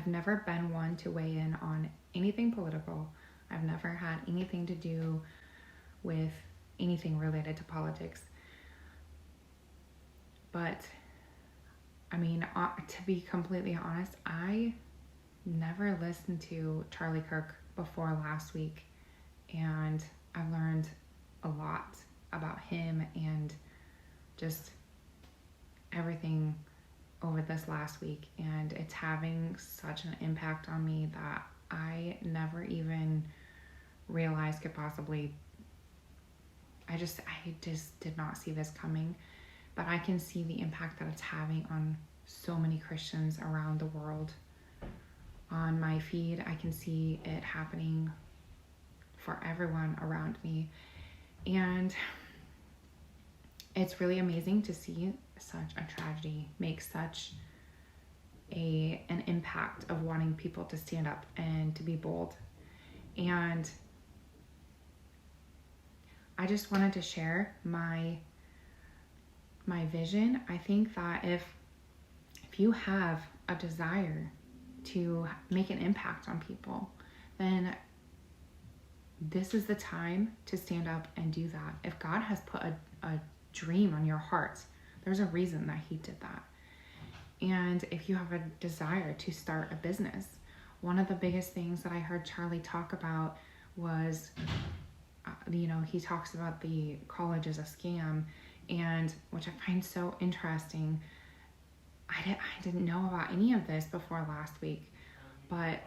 I've never been one to weigh in on anything political. I've never had anything to do with anything related to politics. But, I mean, to be completely honest, I never listened to Charlie Kirk before last week, and I've learned a lot about him and just everything over this last week, and it's having such an impact on me that I never even realized could possibly. I just did not see this coming, but I can see the impact that it's having on so many Christians around the world. On my feed, I can see it happening for everyone around me, and it's really amazing to see such a tragedy make such an impact of wanting people to stand up and to be bold. And I just wanted to share my vision. I think that if you have a desire to make an impact on people, then this is the time to stand up and do that. If God has put a dream on your heart, there's a reason that he did that. And if you have a desire to start a business, one of the biggest things that I heard Charlie talk about was, he talks about the college as a scam, and which I find so interesting. I didn't know about any of this before last week, but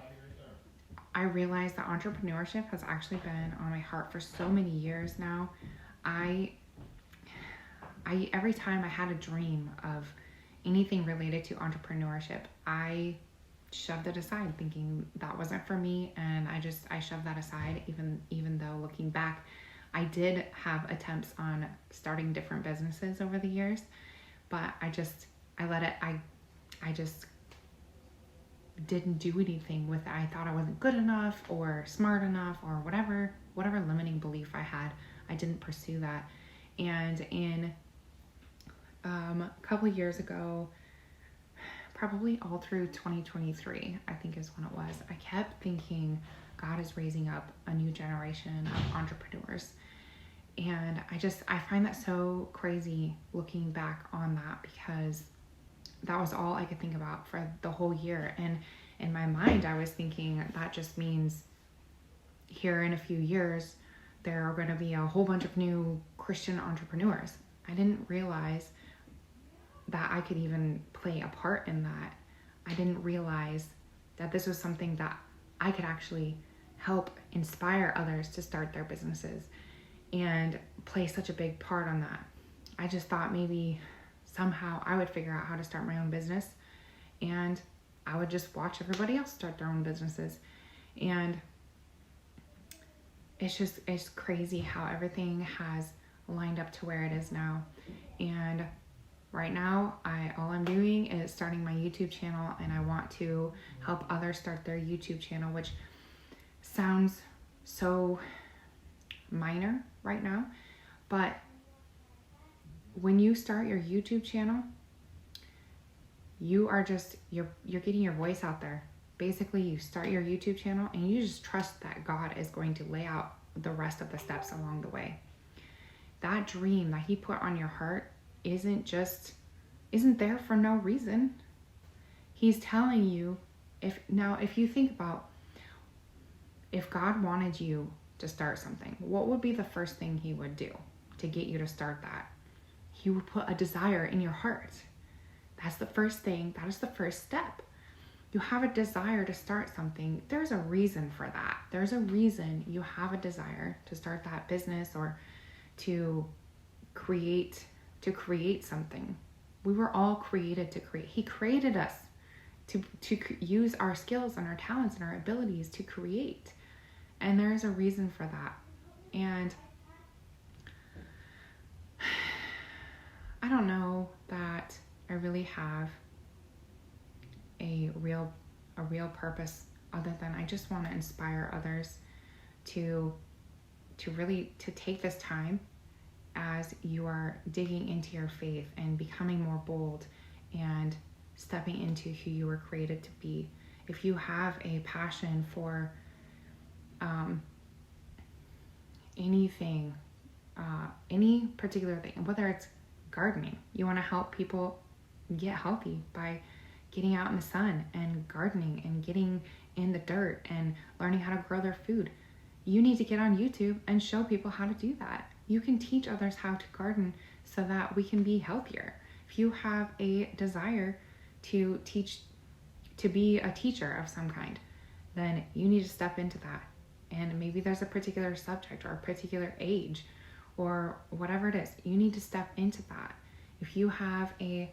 I realized that entrepreneurship has actually been on my heart for so many years now. I every time I had a dream of anything related to entrepreneurship, I shoved it aside thinking that wasn't for me, and I shoved that aside, even though looking back, I did have attempts on starting different businesses over the years, but I just didn't do anything with it. I thought I wasn't good enough or smart enough or whatever limiting belief I had. I didn't pursue that. And in a couple of years ago, probably all through 2023, I think is when it was, I kept thinking God is raising up a new generation of entrepreneurs. And I find that so crazy looking back on that, because that was all I could think about for the whole year. And in my mind, I was thinking that just means here in a few years, there are going to be a whole bunch of new Christian entrepreneurs. I didn't realize that I could even play a part in that. I didn't realize that this was something that I could actually help inspire others to start their businesses and play such a big part on that. I just thought maybe somehow I would figure out how to start my own business, and I would just watch everybody else start their own businesses. And it's crazy how everything has lined up to where it is now. And right now, all I'm doing is starting my YouTube channel, and I want to help others start their YouTube channel, which sounds so minor right now, but when you start your YouTube channel, you are you're getting your voice out there. Basically, you start your YouTube channel and you just trust that God is going to lay out the rest of the steps along the way. That dream that he put on your heart isn't there for no reason. He's telling you, if you think about, if God wanted you to start something, what would be the first thing he would do to get you to start that? He would put a desire in your heart. That's the first thing. That is the first step. You have a desire to start something. There's a reason for that. There's a reason you have a desire to start that business or to create something. We were all created to create. He created us to use our skills and our talents and our abilities to create. And there's a reason for that. And I don't know that I really have a real purpose other than I just want to inspire others to take this time as you are digging into your faith and becoming more bold and stepping into who you were created to be. if you have a passion for anything, any particular thing, whether it's gardening, you want to help people get healthy by getting out in the sun and gardening and getting in the dirt and learning how to grow their food. You need to get on YouTube and show people how to do that. You can teach others how to garden so that we can be healthier. If you have a desire to be a teacher of some kind, then you need to step into that. And maybe there's a particular subject or a particular age or whatever it is. You need to step into that. If you have a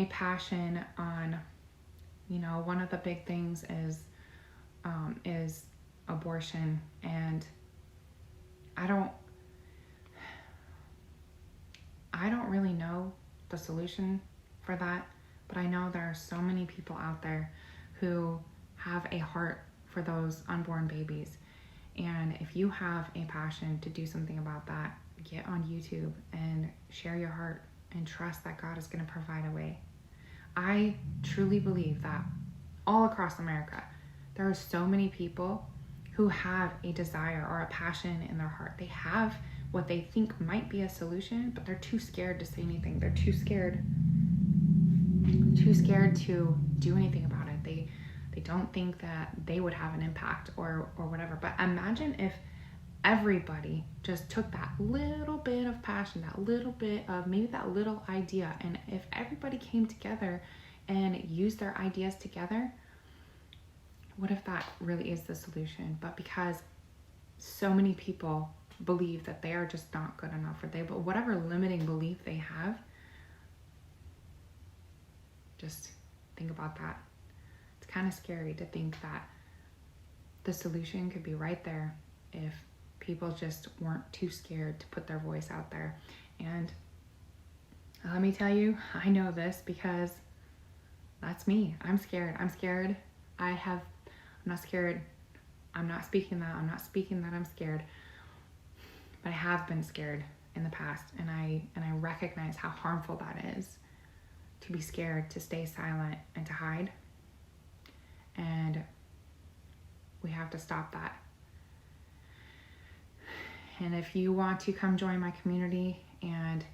passion on, one of the big things is abortion, and I don't really know the solution for that, but I know there are so many people out there who have a heart for those unborn babies. And if you have a passion to do something about that, get on YouTube and share your heart and trust that God is going to provide a way. I truly believe that all across America, there are so many people who have a desire or a passion in their heart. They have what they think might be a solution, but they're too scared to say anything. They're too scared to do anything about it. They don't think that they would have an impact or whatever. But imagine if everybody just took that little bit of passion, that little bit of maybe that little idea, and if everybody came together and used their ideas together, what if that really is the solution? But because so many people believe that they are just not good enough, but whatever limiting belief they have, just think about that. It's kind of scary to think that the solution could be right there if people just weren't too scared to put their voice out there. And let me tell you, I know this because that's me. I'm scared. I'm not scared. I'm not speaking that. I'm scared. But I have been scared in the past, and I recognize how harmful that is, to be scared, to stay silent, and to hide. And we have to stop that. And if you want to come join my community and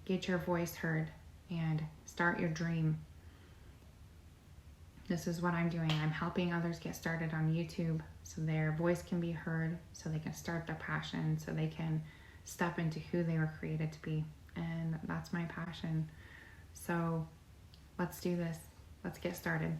get your voice heard and start your dream, this is what I'm doing. I'm helping others get started on YouTube so their voice can be heard, so they can start their passion, so they can step into who they were created to be. And that's my passion. So let's do this. Let's get started.